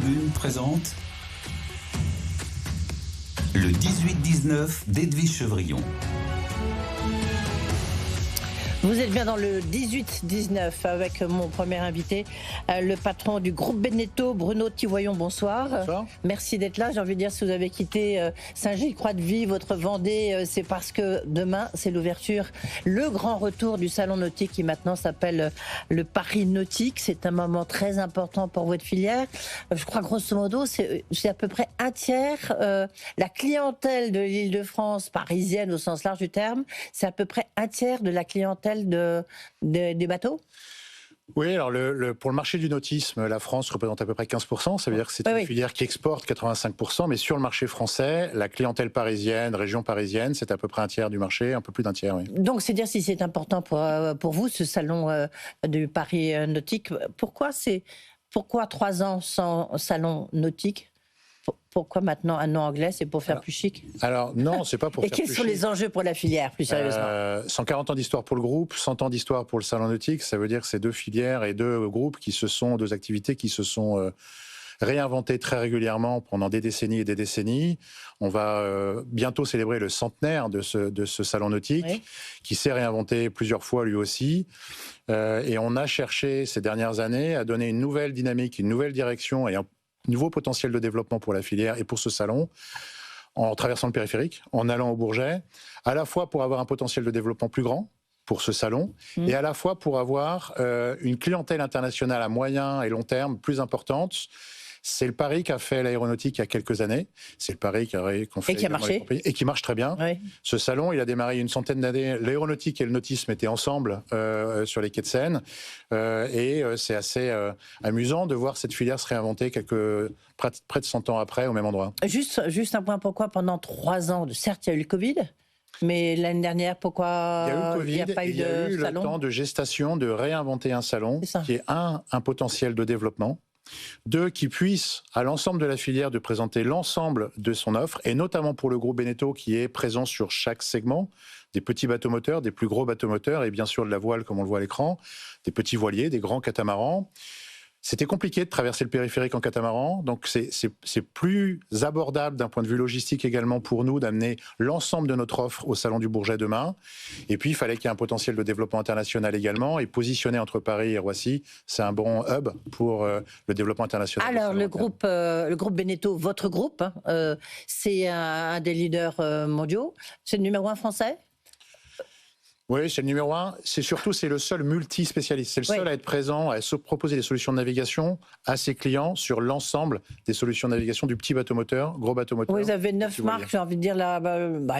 Une présente le 18-19 d'Edwige Chevrillon. Vous êtes bien dans le 18-19 avec mon premier invité, le patron du groupe Beneteau, Bruno Thivoyon. Bonsoir. Bonsoir. Merci d'être là. J'ai envie de dire, si vous avez quitté Saint-Gilles-Croix-de-Vie, votre Vendée, c'est parce que demain, c'est l'ouverture, le grand retour du salon nautique qui maintenant s'appelle le Paris Nautique. C'est un moment très important pour votre filière. Je crois grosso modo, c'est à peu près un tiers. La clientèle de l'Île-de-France, parisienne au sens large du terme, c'est à peu près un tiers de la clientèle des bateaux? Oui, alors pour le marché du nautisme, la France représente à peu près 15%. Ça veut dire que c'est une filière qui exporte 85%. Mais sur le marché français, la clientèle parisienne, région parisienne, c'est à peu près un tiers du marché, un peu plus d'un tiers. Oui. Donc, c'est dire si c'est important pour vous, ce salon du Paris nautique. Pourquoi 3 ans sans salon nautique? Pourquoi maintenant un nom anglais? C'est pour faire plus chic? Alors non, c'est pas pour faire plus chic. Et quels sont les enjeux pour la filière, plus sérieusement? 140 ans d'histoire pour le groupe, 100 ans d'histoire pour le salon nautique. Ça veut dire que c'est deux filières et deux groupes deux activités qui se sont réinventées très régulièrement pendant des décennies et des décennies. On va bientôt célébrer le centenaire de ce salon nautique, qui s'est réinventé plusieurs fois lui aussi. Et on a cherché ces dernières années à donner une nouvelle dynamique, une nouvelle direction et un nouveau potentiel de développement pour la filière et pour ce salon, en traversant le périphérique, en allant au Bourget, à la fois pour avoir un potentiel de développement plus grand pour ce salon, et à la fois pour avoir une clientèle internationale à moyen et long terme plus importante. C'est le pari qu'a fait l'aéronautique il y a quelques années. C'est le pari qu'on fait et qui a marché. Et qui marche très bien. Oui. Ce salon, il a démarré il y a une centaine d'années. L'aéronautique et le nautisme étaient ensemble sur les quais de Seine. Et c'est assez amusant de voir cette filière se réinventer près de 100 ans après au même endroit. Juste un point, pourquoi pendant 3 ans, certes il y a eu le Covid, mais l'année dernière, pourquoi il n'y a pas eu de salon? Il y a eu le temps de gestation, de réinventer un salon qui est un potentiel de développement. 2, qui puisse, à l'ensemble de la filière, de présenter l'ensemble de son offre, et notamment pour le groupe Beneteau, qui est présent sur chaque segment, des petits bateaux moteurs, des plus gros bateaux moteurs, et bien sûr de la voile, comme on le voit à l'écran, des petits voiliers, des grands catamarans. C'était compliqué de traverser le périphérique en catamaran, donc c'est plus abordable d'un point de vue logistique également pour nous d'amener l'ensemble de notre offre au Salon du Bourget demain. Et puis il fallait qu'il y ait un potentiel de développement international également, et positionné entre Paris et Roissy, c'est un bon hub pour le développement international. Alors le groupe Beneteau, votre groupe, c'est un des leaders mondiaux, c'est le numéro 1 français? Oui, c'est le numéro 1. C'est le seul multi-spécialiste. C'est le seul à être présent, à se proposer des solutions de navigation à ses clients sur l'ensemble des solutions de navigation, du petit bateau moteur, gros bateau moteur. Vous avez 9 marques, j'ai envie de dire, là,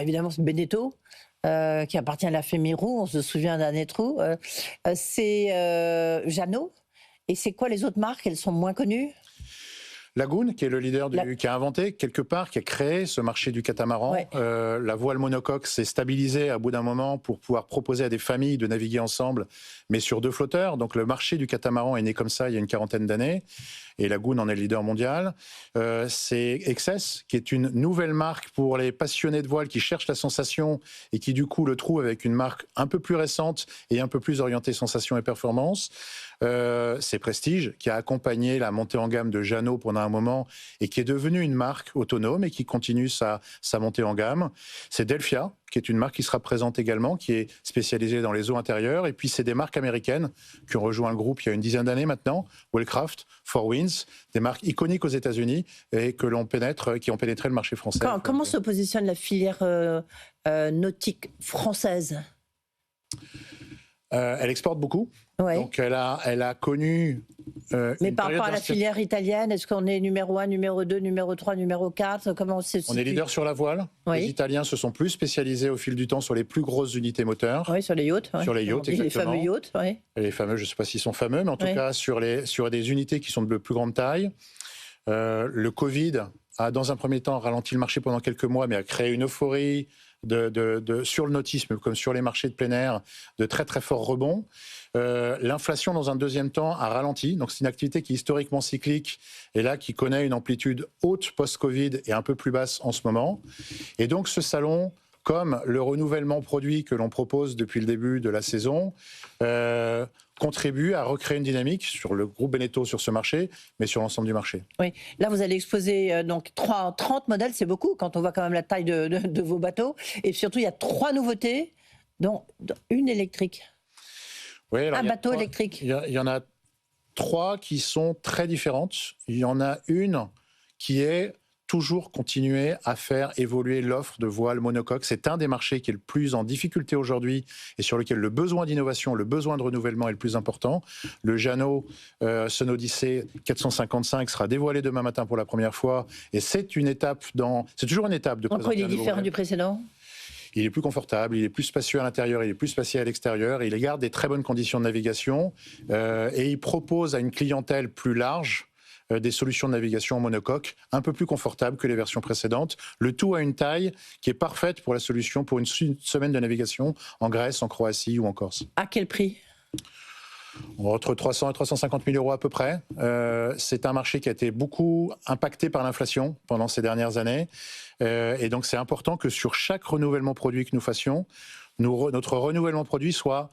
évidemment, c'est Beneteau, qui appartient à la Fémirou, on se souvient d'un Étrou. C'est Jeannot. Et c'est quoi les autres marques? Elles sont moins connues? Lagoon, qui est le leader qui a inventé quelque part, qui a créé ce marché du catamaran. La voile monocoque s'est stabilisée à bout d'un moment pour pouvoir proposer à des familles de naviguer ensemble, mais sur 2 flotteurs. Donc le marché du catamaran est né comme ça il y a une quarantaine d'années. Et Lagoon en est le leader mondial. C'est Excess, qui est une nouvelle marque pour les passionnés de voile qui cherchent la sensation et qui du coup le trouvent avec une marque un peu plus récente et un peu plus orientée sensation et performance. C'est Prestige, qui a accompagné la montée en gamme de Jeannot pendant un moment et qui est devenue une marque autonome et qui continue sa montée en gamme. C'est Delphia, qui est une marque qui sera présente également, qui est spécialisée dans les eaux intérieures. Et puis c'est des marques américaines qui ont rejoint le groupe il y a une dizaine d'années maintenant, Wellcraft, Four Winds, des marques iconiques aux États-Unis et qui ont pénétré le marché français. Comment se positionne la filière nautique française? Elle exporte beaucoup. Ouais. Donc elle a connu mais par rapport à la filière italienne, est-ce qu'on est numéro 1, numéro 2, numéro 3, numéro 4? Comment on est leader sur la voile. Les Italiens se sont plus spécialisés au fil du temps sur les plus grosses unités moteurs. Oui, sur les yachts. Sur les yachts, exactement. Les fameux yachts, oui. Les fameux, je ne sais pas s'ils sont fameux, mais en tout cas sur des unités qui sont de plus grande taille. Le Covid a dans un premier temps ralenti le marché pendant quelques mois, mais a créé une euphorie sur le nautisme comme sur les marchés de plein air, de très très forts rebonds. L'inflation, dans un deuxième temps, a ralenti. Donc, c'est une activité qui est historiquement cyclique et là, qui connaît une amplitude haute post-Covid et un peu plus basse en ce moment. Et donc, ce salon comme le renouvellement produit que l'on propose depuis le début de la saison, contribue à recréer une dynamique sur le groupe Beneteau sur ce marché, mais sur l'ensemble du marché. Oui, là vous allez exposer donc 30 modèles, c'est beaucoup quand on voit quand même la taille de vos bateaux. Et surtout, il y a 3 nouveautés, dont une électrique. Oui, alors, un bateau électrique. Il y en a 3 qui sont très différentes. Il y en a une qui est toujours continuer à faire évoluer l'offre de voiles monocoques. C'est un des marchés qui est le plus en difficulté aujourd'hui et sur lequel le besoin d'innovation, le besoin de renouvellement est le plus important. Le Jeannot Sun Odyssey 455 sera dévoilé demain matin pour la première fois et c'est une étape c'est toujours une étape de présenter. En quoi il est différent du précédent ? Il est plus confortable, il est plus spacieux à l'intérieur, il est plus spacieux à l'extérieur, il garde des très bonnes conditions de navigation et il propose à une clientèle plus large des solutions de navigation en monocoque, un peu plus confortables que les versions précédentes. Le tout à une taille qui est parfaite pour la solution pour une semaine de navigation en Grèce, en Croatie ou en Corse. À quel prix ? Entre 300 et 350 000 euros à peu près. C'est un marché qui a été beaucoup impacté par l'inflation pendant ces dernières années. Et donc c'est important que sur chaque renouvellement produit que nous fassions, notre renouvellement produit soit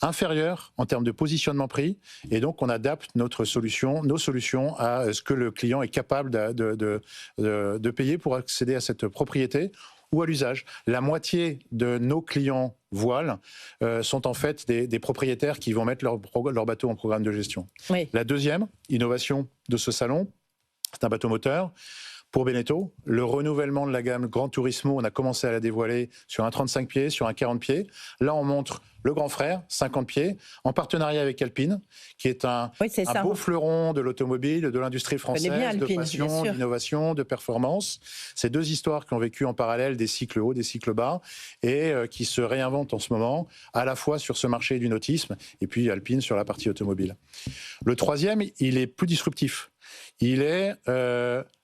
inférieur en termes de positionnement prix, et donc on adapte nos solutions à ce que le client est capable de payer pour accéder à cette propriété ou à l'usage. La moitié de nos clients voiles sont en fait des propriétaires qui vont mettre leur bateau en programme de gestion. Oui. La deuxième innovation de ce salon, c'est un bateau moteur. Pour Beneteau, le renouvellement de la gamme Grand Turismo, on a commencé à la dévoiler sur un 35 pieds, sur un 40 pieds. Là, on montre le grand frère, 50 pieds, en partenariat avec Alpine, qui est un beau fleuron de l'automobile, de l'industrie française, Alpine, de passion, d'innovation, de performance. C'est 2 histoires qui ont vécu en parallèle des cycles hauts, des cycles bas, et qui se réinventent en ce moment, à la fois sur ce marché du nautisme, et puis Alpine sur la partie automobile. Le troisième, il est plus disruptif. Il est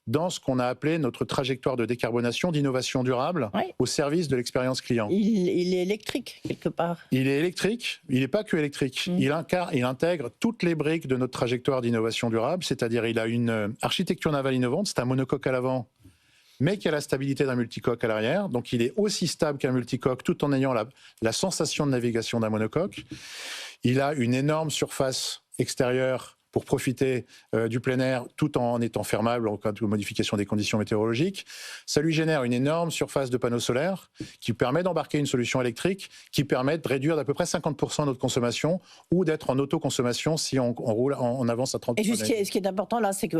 dans ce qu'on a appelé notre trajectoire de décarbonation, d'innovation durable, au service de l'expérience client. Il est électrique, quelque part. Il est électrique, il n'est pas que électrique. Il intègre toutes les briques de notre trajectoire d'innovation durable, c'est-à-dire il a une architecture navale innovante, c'est un monocoque à l'avant, mais qui a la stabilité d'un multicoque à l'arrière. Donc il est aussi stable qu'un multicoque, tout en ayant la sensation de navigation d'un monocoque. Il a une énorme surface extérieure pour profiter du plein air tout en étant fermable en cas de modification des conditions météorologiques. Ça lui génère une énorme surface de panneaux solaires qui permet d'embarquer une solution électrique qui permet de réduire d'à peu près 50% notre consommation ou d'être en autoconsommation si on roule en avance à 30%. Et juste ce qui est important là, c'est que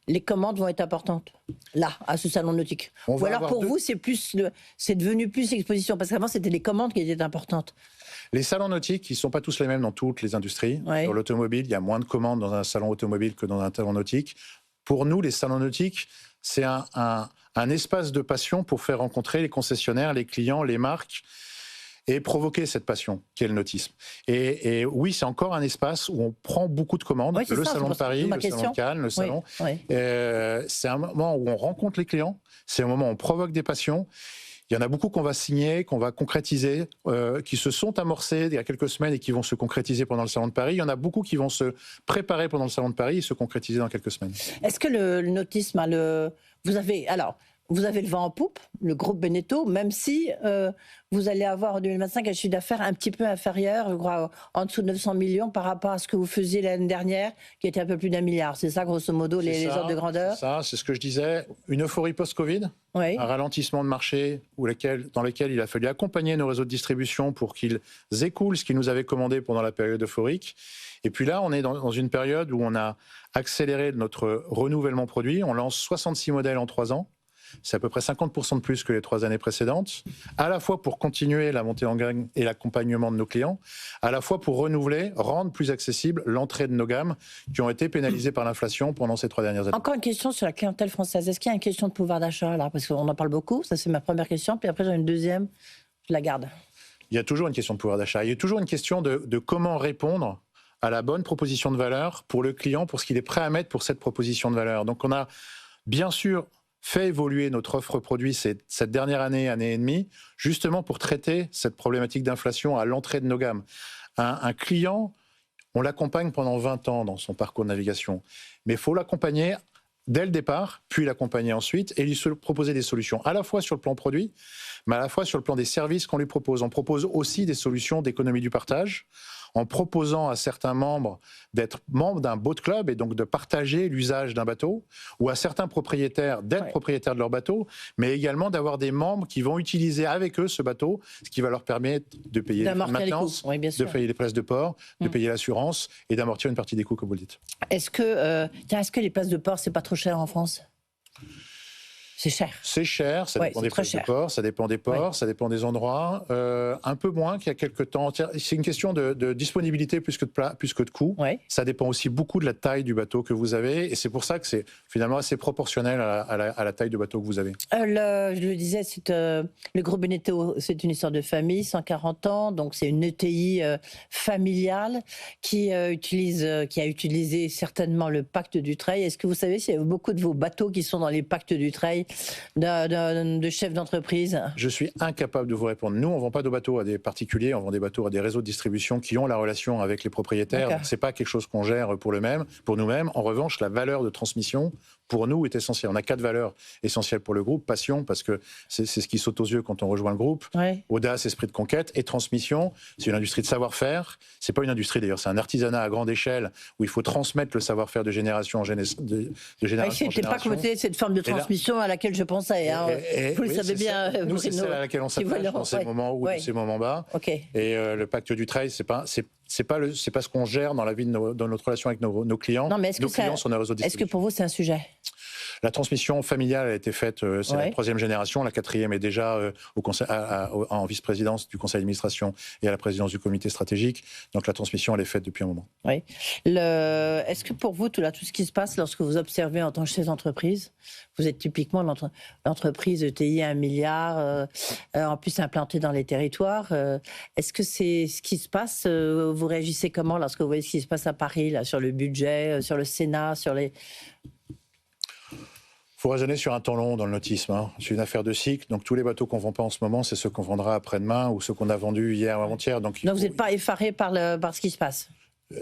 les commandes vont être importantes, là, à ce salon nautique. Ou alors pour vous, c'est devenu plus exposition, parce qu'avant c'était les commandes qui étaient importantes. Les salons nautiques, ils ne sont pas tous les mêmes dans toutes les industries. Sur l'automobile, il y a moins de commandes dans un salon automobile que dans un salon nautique. Pour nous, les salons nautiques, c'est un espace de passion pour faire rencontrer les concessionnaires, les clients, les marques et provoquer cette passion qu'est le nautisme. Et oui, c'est encore un espace où on prend beaucoup de commandes. Le salon de Paris, le salon de Cannes, le salon. C'est un moment où on rencontre les clients, c'est un moment où on provoque des passions. Il y en a beaucoup qu'on va signer, qu'on va concrétiser, qui se sont amorcés il y a quelques semaines et qui vont se concrétiser pendant le Salon de Paris. Il y en a beaucoup qui vont se préparer pendant le Salon de Paris et se concrétiser dans quelques semaines. Est-ce que le nautisme a vous avez le vent en poupe, le groupe Beneteau, même si vous allez avoir en 2025 un chiffre d'affaires un petit peu inférieur, je crois, en dessous de 900 millions par rapport à ce que vous faisiez l'année dernière, qui était un peu plus d'1 milliard. C'est ça, grosso modo, les ordres de grandeur? C'est ce que je disais. Une euphorie post-Covid, un ralentissement de marché dans lequel il a fallu accompagner nos réseaux de distribution pour qu'ils écoulent ce qu'ils nous avaient commandé pendant la période euphorique. Et puis là, on est dans une période où on a accéléré notre renouvellement produit. On lance 66 modèles en 3 ans. C'est à peu près 50% de plus que les 3 années précédentes, à la fois pour continuer la montée en gamme et l'accompagnement de nos clients, à la fois pour renouveler, rendre plus accessible l'entrée de nos gammes qui ont été pénalisées par l'inflation pendant ces 3 dernières années. Encore une question sur la clientèle française. Est-ce qu'il y a une question de pouvoir d'achat là? Parce qu'on en parle beaucoup, ça c'est ma première question, puis après j'en ai une deuxième, je la garde. Il y a toujours une question de pouvoir d'achat. Il y a toujours une question de comment répondre à la bonne proposition de valeur pour le client, pour ce qu'il est prêt à mettre pour cette proposition de valeur. Donc on a bien sûr fait évoluer notre offre produit cette dernière année et demie, justement pour traiter cette problématique d'inflation à l'entrée de nos gammes. Un client, on l'accompagne pendant 20 ans dans son parcours de navigation, mais il faut l'accompagner dès le départ, puis l'accompagner ensuite et lui proposer des solutions à la fois sur le plan produit, mais à la fois sur le plan des services qu'on lui propose. On propose aussi des solutions d'économie du partage, en proposant à certains membres d'être membres d'un boat club et donc de partager l'usage d'un bateau, ou à certains propriétaires d'être propriétaires de leur bateau, mais également d'avoir des membres qui vont utiliser avec eux ce bateau, ce qui va leur permettre de payer la maintenance, de payer les places de port, de payer l'assurance et d'amortir une partie des coûts, comme vous le dites. Est-ce que les places de port, c'est pas trop cher en France ? C'est cher. C'est cher, ça dépend des places de port, ça dépend des ports, ça dépend des endroits. Un peu moins qu'il y a quelques temps. C'est une question de disponibilité plus que de coût. Ça dépend aussi beaucoup de la taille du bateau que vous avez. Et c'est pour ça que c'est finalement assez proportionnel à la taille de bateau que vous avez. Je le disais, le groupe Beneteau, c'est une histoire de famille, 140 ans. Donc c'est une ETI familiale qui a utilisé certainement le pacte Dutreil. Est-ce que vous savez s'il y a beaucoup de vos bateaux qui sont dans les pactes Dutreil de chefs d'entreprise? Je suis incapable de vous répondre. Nous, on ne vend pas de bateaux à des particuliers, on vend des bateaux à des réseaux de distribution qui ont la relation avec les propriétaires. Ce n'est pas quelque chose qu'on gère pour nous-mêmes. En revanche, la valeur de transmission, pour nous, est essentielle. On a 4 valeurs essentielles pour le groupe. Passion, parce que c'est ce qui saute aux yeux quand on rejoint le groupe. Audace, esprit de conquête. Et transmission, c'est une industrie de savoir-faire. Ce n'est pas une industrie d'ailleurs, c'est un artisanat à grande échelle où il faut transmettre le savoir-faire de génération en génération. C'était pas comme cette forme de transmission à laquelle je pensais. Vous le savez bien. Nous, c'est celle à laquelle on s'attache dans ces moments hauts et ces moments bas. Et le pacte Dutreil, c'est pas ce qu'on gère dans notre relation avec nos clients. Non, mais nos clients sont des réseaux de distribution. Est-ce que pour vous, c'est un sujet ? La transmission familiale a été faite, c'est la 3e génération, la 4e est déjà en vice-présidence du conseil d'administration et à la présidence du comité stratégique. Donc la transmission, elle est faite depuis un moment. Oui. Est-ce que pour vous, tout ce qui se passe lorsque vous observez en tant que chef d'entreprise, vous êtes typiquement l'entreprise ETI à 1 milliard, en plus implantée dans les territoires, est-ce que c'est ce qui se passe, vous réagissez comment lorsque vous voyez ce qui se passe à Paris, là, sur le budget, sur le Sénat, sur les... Il faut raisonner sur un temps long dans le nautisme. C'est une affaire de cycle. Donc tous les bateaux qu'on ne vend pas en ce moment, c'est ceux qu'on vendra après-demain ou ceux qu'on a vendus hier ou avant-hier. Donc vous n'êtes pas effaré par ce qui se passe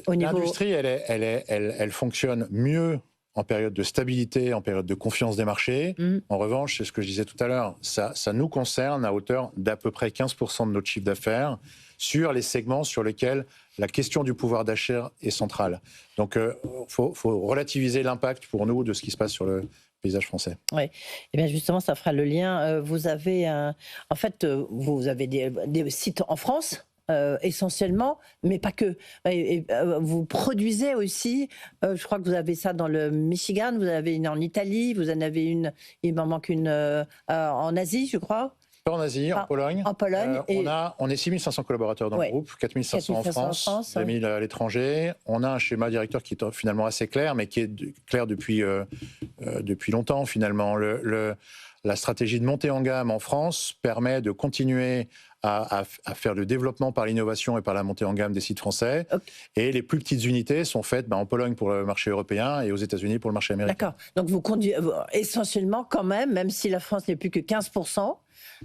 au niveau... L'industrie, elle fonctionne mieux en période de stabilité, en période de confiance des marchés. En revanche, c'est ce que je disais tout à l'heure, ça nous concerne à hauteur d'à peu près 15% de notre chiffre d'affaires sur les segments sur lesquels la question du pouvoir d'achat est centrale. Donc il faut relativiser l'impact pour nous de ce qui se passe sur le paysage français. Oui, et bien justement, ça fera le lien. Vous avez vous avez des sites en France, essentiellement, mais pas que. Vous produisez aussi, je crois que vous avez ça dans le Michigan, vous en avez une en Italie, vous en avez une, il m'en manque une en Asie, je crois. En Asie, en Pologne. En Pologne. On est 6500 collaborateurs dans le groupe, 4500 en France, 2000 à l'étranger. On a un schéma directeur qui est finalement assez clair, mais qui est clair depuis longtemps finalement. La stratégie de montée en gamme en France permet de continuer à faire le développement par l'innovation et par la montée en gamme des sites français. Et les plus petites unités sont faites en Pologne pour le marché européen et aux États-Unis pour le marché américain. D'accord. Donc vous conduisez essentiellement quand même si la France n'est plus que 15%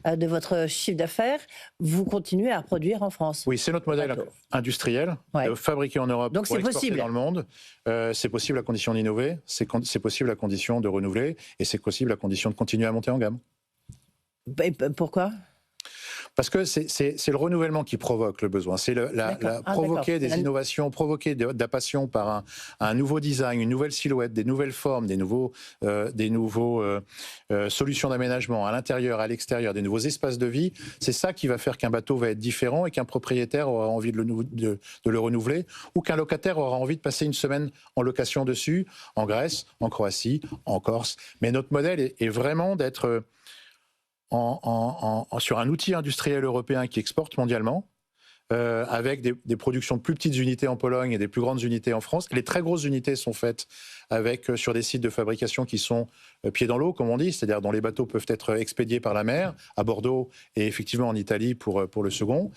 de votre chiffre d'affaires, vous continuez à produire en France. Oui, c'est notre modèle industriel, fabriqué en Europe pour exporter dans le monde. C'est possible à condition d'innover, c'est possible à condition de renouveler, et c'est possible à condition de continuer à monter en gamme. Et pourquoi ? Parce que c'est le renouvellement qui provoque le besoin. C'est provoquer des innovations, provoquer de la passion par un nouveau design, une nouvelle silhouette, des nouvelles formes, des nouveaux solutions d'aménagement à l'intérieur, à l'extérieur, des nouveaux espaces de vie. C'est ça qui va faire qu'un bateau va être différent et qu'un propriétaire aura envie de le renouveler, ou qu'un locataire aura envie de passer une semaine en location dessus, en Grèce, en Croatie, en Corse. Mais notre modèle est vraiment d'être... sur un outil industriel européen qui exporte mondialement, avec des productions de plus petites unités en Pologne et des plus grandes unités en France. Les très grosses unités sont faites sur des sites de fabrication qui sont pieds dans l'eau, comme on dit, c'est-à-dire dont les bateaux peuvent être expédiés par la mer, à Bordeaux et effectivement en Italie pour le second.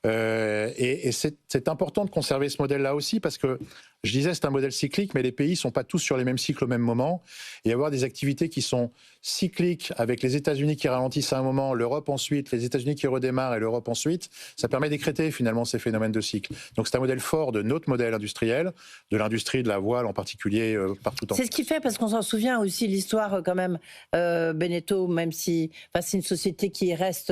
Et c'est important de conserver ce modèle-là aussi, parce que Je disais, c'est un modèle cyclique, mais les pays ne sont pas tous sur les mêmes cycles au même moment. Et avoir des activités qui sont cycliques, avec les États-Unis qui ralentissent à un moment, l'Europe ensuite, les États-Unis qui redémarrent et l'Europe ensuite, ça permet d'écrêter finalement ces phénomènes de cycle. Donc c'est un modèle fort de notre modèle industriel, de l'industrie de la voile en particulier partout en France. C'est ce qui fait, parce qu'on s'en souvient aussi, l'histoire quand même, Beneteau, même si c'est une société qui reste,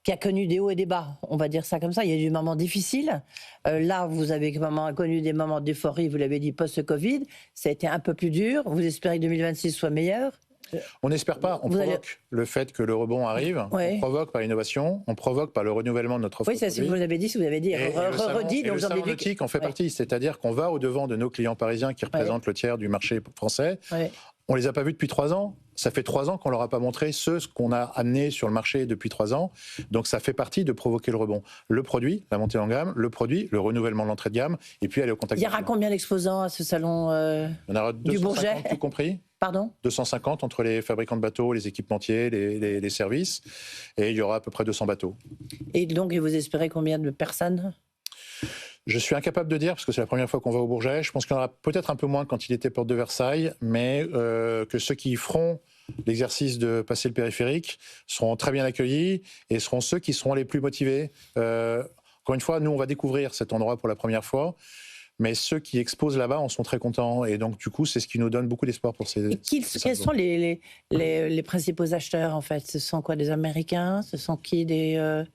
qui a connu des hauts et des bas, on va dire ça comme ça. Il y a eu des moments difficiles. Là, vous avez connu des moments d'euphorie, vous l'avez dit, post-Covid. Ça a été un peu plus dur. Vous espérez que 2026 soit meilleur? On n'espère pas, on provoque le fait que le rebond arrive, on provoque par l'innovation, on provoque par le renouvellement de notre offre. Oui, ça, si vous l'avez dit, si vous l'avez dit, redit. Le salon nautique en fait partie, c'est-à-dire qu'on va au-devant de nos clients parisiens qui représentent le tiers du marché français. On les a pas vus depuis 3 ans. Ça fait 3 ans qu'on leur a pas montré ce qu'on a amené sur le marché depuis 3 ans. Donc ça fait partie de provoquer le rebond. Le produit, la montée en gamme, le produit, le renouvellement de l'entrée de gamme, et puis aller au contact. Il y aura combien d'exposants à ce salon Il y en aura 250, du Bourget, tout compris. Pardon ? 250 entre les fabricants de bateaux, les équipementiers, les services, et il y aura à peu près 200 bateaux. Et donc, vous espérez combien de personnes ? Je suis incapable de dire, parce que c'est la première fois qu'on va au Bourget. Je pense qu'il y en aura peut-être un peu moins quand il était porte de Versailles, mais que ceux qui feront l'exercice de passer le périphérique seront très bien accueillis et seront ceux qui seront les plus motivés. Encore une fois, nous, on va découvrir cet endroit pour la première fois, mais ceux qui exposent là-bas en sont très contents. Et donc, du coup, c'est ce qui nous donne beaucoup d'espoir pour ces... Quels sont les principaux acheteurs, en fait ? Ce sont quoi, des Américains ? Ce sont qui, des...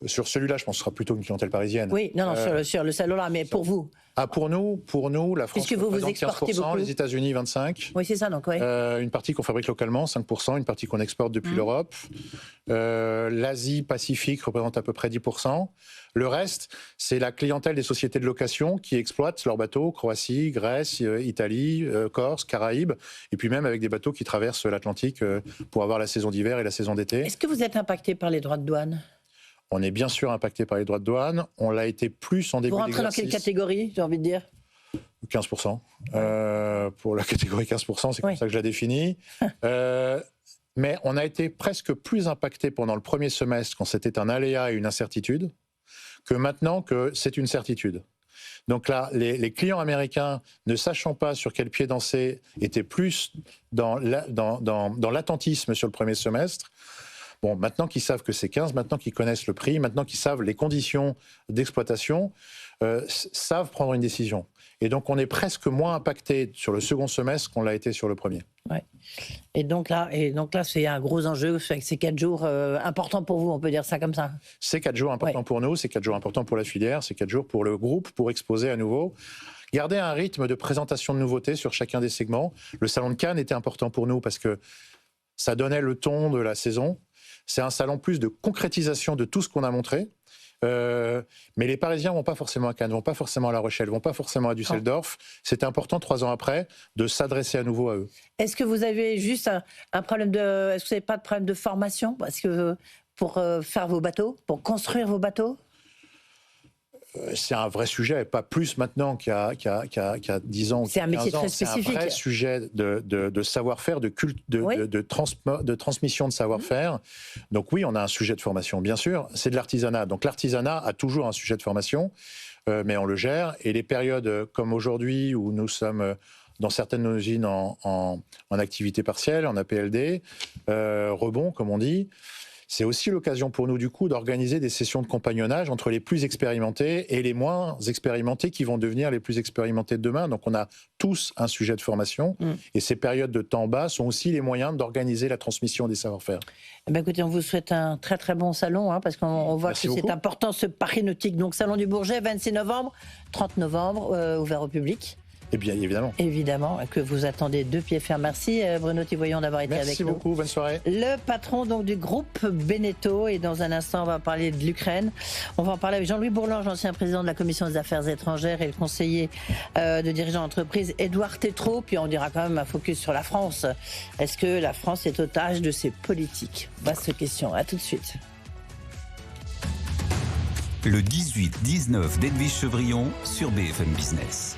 Sur celui-là, je pense que ce sera plutôt une clientèle parisienne. Oui, non, sur le salon-là, mais pour vous. Pour nous, la France représente 15%, les États-Unis 25%. Oui, c'est ça, donc, une partie qu'on fabrique localement, 5%, une partie qu'on exporte depuis l'Europe. L'Asie-Pacifique représente à peu près 10%. Le reste, c'est la clientèle des sociétés de location qui exploitent leurs bateaux, Croatie, Grèce, Italie, Corse, Caraïbes, et puis même avec des bateaux qui traversent l'Atlantique pour avoir la saison d'hiver et la saison d'été. Est-ce que vous êtes impacté par les droits de douane ? On est bien sûr impacté par les droits de douane. On l'a été plus en début d'exercice. Vous rentrez dans quelle catégorie, j'ai envie de dire ? 15%. Pour la catégorie 15%, c'est comme ça que je la définis. Mais on a été presque plus impacté pendant le premier semestre, quand c'était un aléa et une incertitude, que maintenant que c'est une certitude. Donc là, les clients américains, ne sachant pas sur quel pied danser, étaient plus dans l'attentisme sur le premier semestre. Bon, maintenant qu'ils savent que c'est 15, maintenant qu'ils connaissent le prix, maintenant qu'ils savent les conditions d'exploitation, savent prendre une décision. Et donc, on est presque moins impacté sur le second semestre qu'on l'a été sur le premier. Ouais. Et donc là, c'est un gros enjeu. C'est 4 jours importants pour vous, on peut dire ça comme ça. C'est 4 jours importants pour nous, c'est 4 jours importants pour la filière, c'est 4 jours pour le groupe, pour exposer à nouveau. Garder un rythme de présentation de nouveautés sur chacun des segments. Le salon de Cannes était important pour nous parce que ça donnait le ton de la saison. C'est un salon plus de concrétisation de tout ce qu'on a montré. Mais les Parisiens ne vont pas forcément à Cannes, ne vont pas forcément à La Rochelle, ne vont pas forcément à Düsseldorf. C'était important, 3 ans après, de s'adresser à nouveau à eux. Est-ce que vous avez juste un problème de... Est-ce que vous n'avez pas de problème de formation ? Parce que pour faire vos bateaux, pour construire vos bateaux ? C'est un vrai sujet, pas plus maintenant qu'il y a 10 ans. C'est un métier très spécifique. C'est un vrai sujet de savoir-faire, de transmission de savoir-faire. Donc oui, on a un sujet de formation, bien sûr. C'est de l'artisanat. Donc l'artisanat a toujours un sujet de formation, mais on le gère. Et les périodes comme aujourd'hui, où nous sommes dans certaines de nos usines en activité partielle, en APLD, rebond, comme on dit, c'est aussi l'occasion pour nous, du coup, d'organiser des sessions de compagnonnage entre les plus expérimentés et les moins expérimentés qui vont devenir les plus expérimentés de demain. Donc, on a tous un sujet de formation. Et ces périodes de temps bas sont aussi les moyens d'organiser la transmission des savoir-faire. Eh bien, écoutez, on vous souhaite un très, très bon salon, parce qu'on voit que c'est important, ce Paris nautique. Donc, Salon du Bourget, 26 novembre, 30 novembre, ouvert au public. Et bien évidemment. Évidemment, que vous attendez de pied ferme. Merci Bruno Thivoyon d'avoir été avec nous. Merci beaucoup, bonne soirée. Le patron donc du groupe Beneteau, et dans un instant on va parler de l'Ukraine. On va en parler avec Jean-Louis Bourlange, ancien président de la Commission des Affaires étrangères, et le conseiller de dirigeant d'entreprise Édouard Tétrault. Puis on dira quand même un focus sur la France. Est-ce que la France est otage de ses politiques ? Vaste question, à tout de suite. Le 18-19 d'Edwige Chevrillon sur BFM Business.